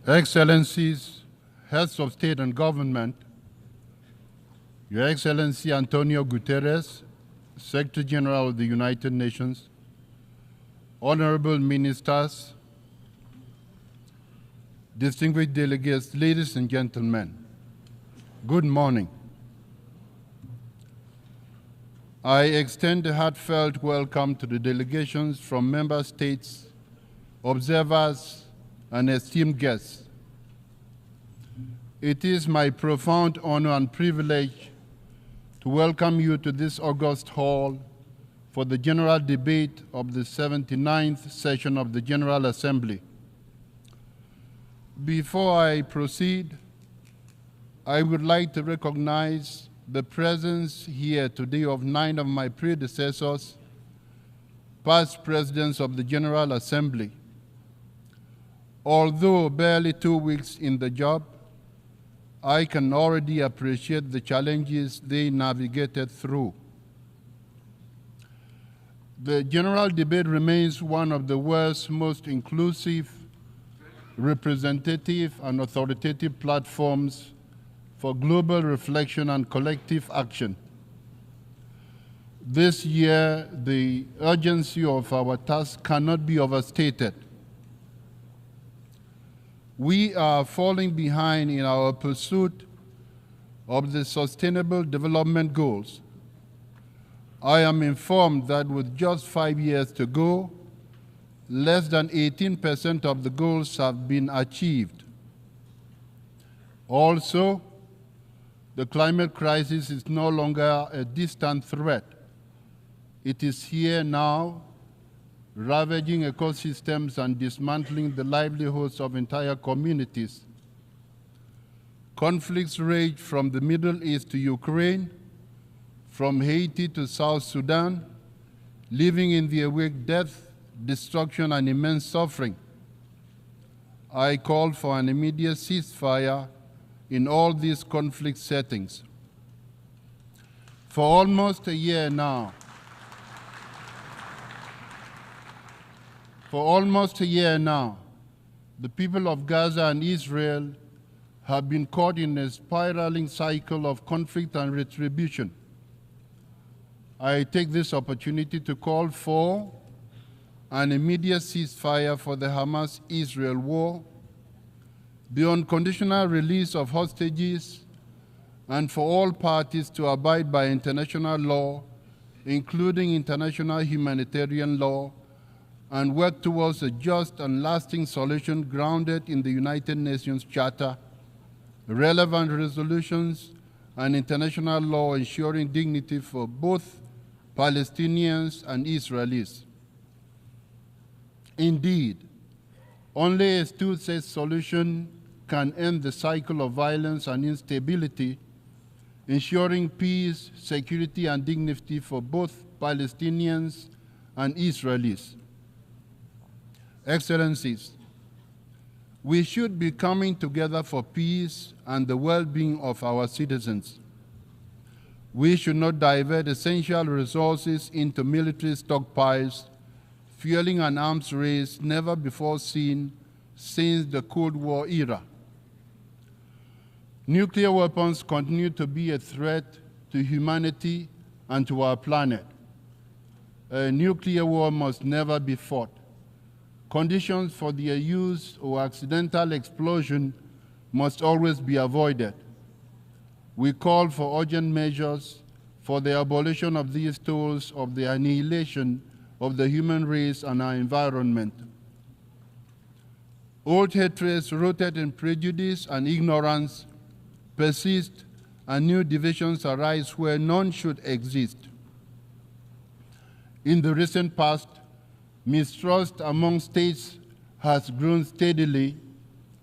Excellencies, heads of state and government, Your Excellency Antonio Guterres, Secretary General of the United Nations, honorable ministers, distinguished delegates, ladies and gentlemen, good morning. I extend a heartfelt welcome to the delegations from member states, observers, and esteemed guests. It is my profound honor and privilege to welcome you to this august hall for the general debate of the 79th session of the General Assembly. Before I proceed, I would like to recognize the presence here today of 9 of my predecessors, past presidents of the General Assembly. Although barely 2 weeks in the job, I can already appreciate the challenges they navigated through. The general debate remains one of the world's most inclusive, representative, and authoritative platforms for global reflection and collective action. This year, the urgency of our task cannot be overstated. We are falling behind in our pursuit of the Sustainable Development Goals. I am informed that with just 5 years to go, less than 18% of the goals have been achieved. Also, the climate crisis is no longer a distant threat. It is here now, ravaging ecosystems and dismantling the livelihoods of entire communities. Conflicts rage from the Middle East to Ukraine, from Haiti to South Sudan, leaving in their wake death, destruction, and immense suffering. I call for an immediate ceasefire in all these conflict settings. For almost a year now, the people of Gaza and Israel have been caught in a spiraling cycle of conflict and retribution. I take this opportunity to call for an immediate ceasefire for the Hamas-Israel war, the unconditional release of hostages, and for all parties to abide by international law, including international humanitarian law, and work towards a just and lasting solution grounded in the United Nations Charter, relevant resolutions, and international law ensuring dignity for both Palestinians and Israelis. Indeed, only a two-state solution can end the cycle of violence and instability, ensuring peace, security, and dignity for both Palestinians and Israelis. Excellencies, we should be coming together for peace and the well-being of our citizens. We should not divert essential resources into military stockpiles, fueling an arms race never before seen since the Cold War era. Nuclear weapons continue to be a threat to humanity and to our planet. A nuclear war must never be fought. Conditions for their use or accidental explosion must always be avoided. We call for urgent measures for the abolition of these tools of the annihilation of the human race and our environment. Old hatreds rooted in prejudice and ignorance persist, and new divisions arise where none should exist. In the recent past, mistrust among states has grown steadily,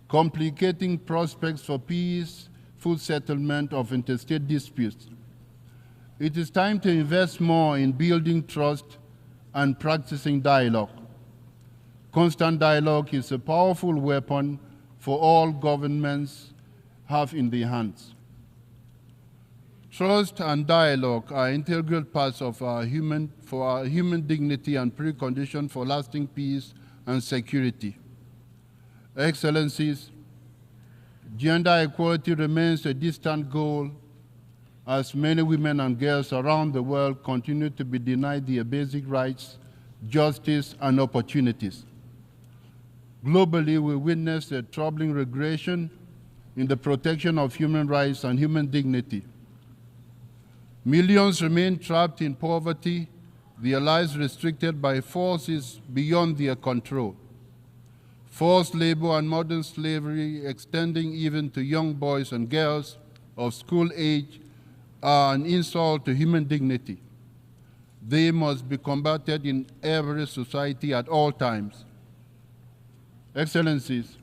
complicating prospects for peaceful settlement of interstate disputes. It is time to invest more in building trust and practicing dialogue. Constant dialogue is a powerful weapon for all governments have in their hands. Trust and dialogue are integral parts of our human dignity and precondition for lasting peace and security. Excellencies, Gender equality remains a distant goal as many women and girls around the world continue to be denied their basic rights, justice, and opportunities. Globally, we witness a troubling regression in the protection of human rights and human dignity. Millions remain trapped in poverty, their lives restricted by forces beyond their control. Forced labor and modern slavery, extending even to young boys and girls of school age, are an insult to human dignity. They must be combated in every society at all times. Excellencies,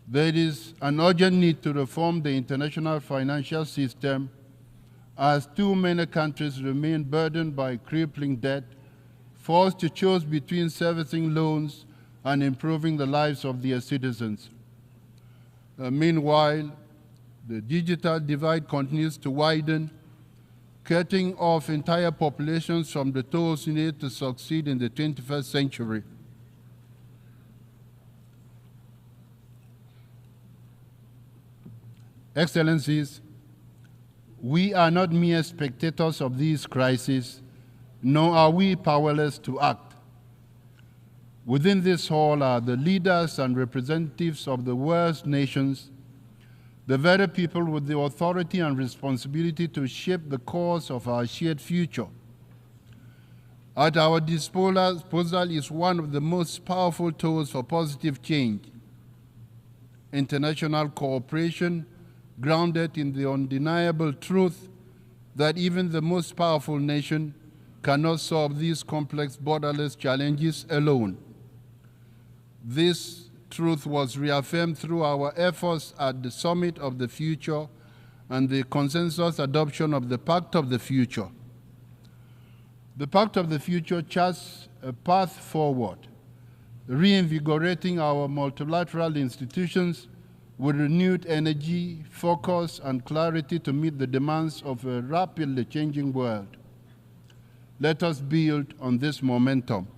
there is an urgent need to reform the international financial system as too many countries remain burdened by crippling debt, forced to choose between servicing loans and improving the lives of their citizens. Meanwhile, the digital divide continues to widen, cutting off entire populations from the tools needed to succeed in the 21st century. Excellencies, we are not mere spectators of these crises, nor are we powerless to act. Within this hall are the leaders and representatives of the world's nations, the very people with the authority and responsibility to shape the course of our shared future. At our disposal is one of the most powerful tools for positive change: international cooperation grounded in the undeniable truth that even the most powerful nation cannot solve these complex borderless challenges alone. This truth was reaffirmed through our efforts at the Summit of the Future and the consensus adoption of the Pact of the Future. The Pact of the Future charts a path forward, reinvigorating our multilateral institutions with renewed energy, focus, and clarity to meet the demands of a rapidly changing world. Let us build on this momentum.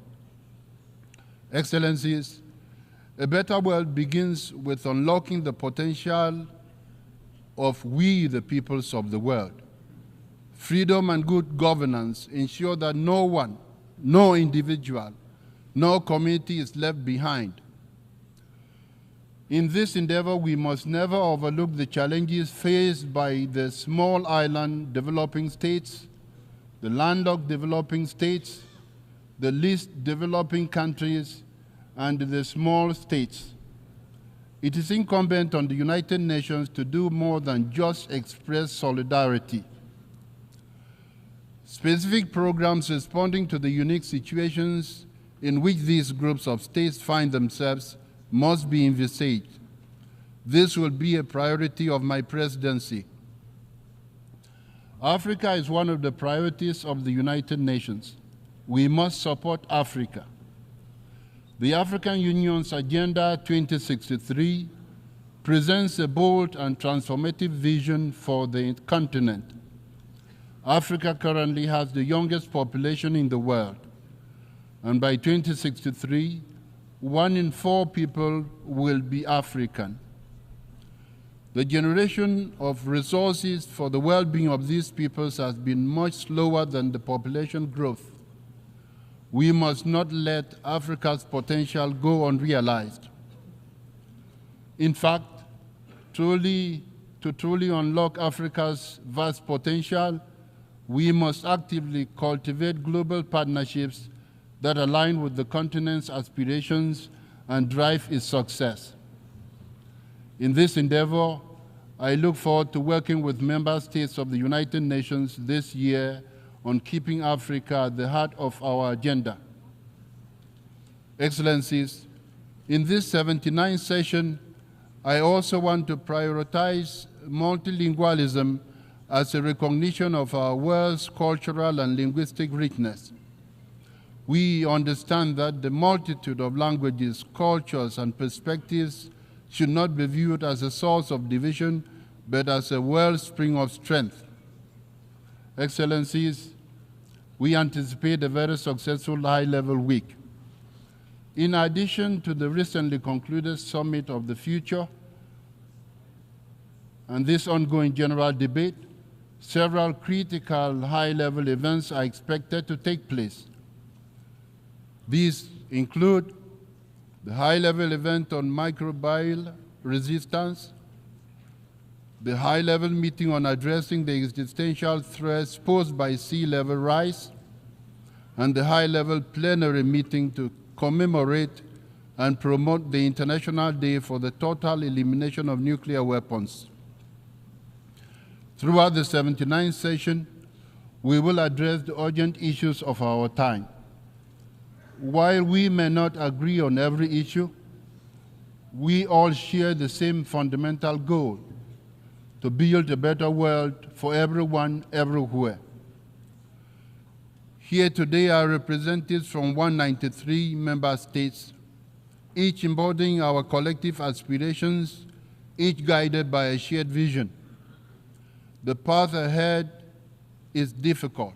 Excellencies, a better world begins with unlocking the potential of we, the peoples of the world. Freedom and good governance ensure that no one, no individual, no community is left behind. In this endeavor, we must never overlook the challenges faced by the small island developing states, the landlocked developing states, the least developing countries, and the small states. It is incumbent on the United Nations to do more than just express solidarity. Specific programs responding to the unique situations in which these groups of states find themselves must be envisaged. This will be a priority of my presidency. Africa is one of the priorities of the United Nations. We must support Africa. The African Union's Agenda 2063 presents a bold and transformative vision for the continent. Africa currently has the youngest population in the world, and by 2063, 1 in 4 people will be African. The generation of resources for the well-being of these peoples has been much slower than the population growth. We must not let Africa's potential go unrealized. In fact, to truly unlock Africa's vast potential, we must actively cultivate global partnerships that align with the continent's aspirations and drive its success. In this endeavor, I look forward to working with member states of the United Nations this year on keeping Africa at the heart of our agenda. Excellencies, in this 79th session, I also want to prioritize multilingualism as a recognition of our world's cultural and linguistic richness. We understand that the multitude of languages, cultures, and perspectives should not be viewed as a source of division, but as a wellspring of strength. Excellencies, we anticipate a very successful high-level week. In addition to the recently concluded Summit of the Future, and this ongoing general debate, several critical high-level events are expected to take place. These include the high-level event on microbial resistance, the high-level meeting on addressing the existential threats posed by sea level rise, and the high-level plenary meeting to commemorate and promote the International Day for the Total Elimination of Nuclear Weapons. Throughout the 79th session, we will address the urgent issues of our time. While we may not agree on every issue, we all share the same fundamental goal: to build a better world for everyone, everywhere. Here today are representatives from 193 member states, each embodying our collective aspirations, each guided by a shared vision. The path ahead is difficult,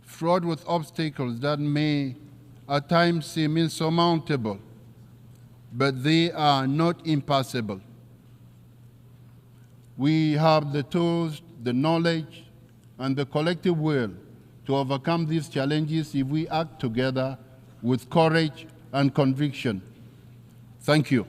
fraught with obstacles that may at times seem insurmountable, but they are not impassable. We have the tools, the knowledge, and the collective will to overcome these challenges if we act together with courage and conviction. Thank you.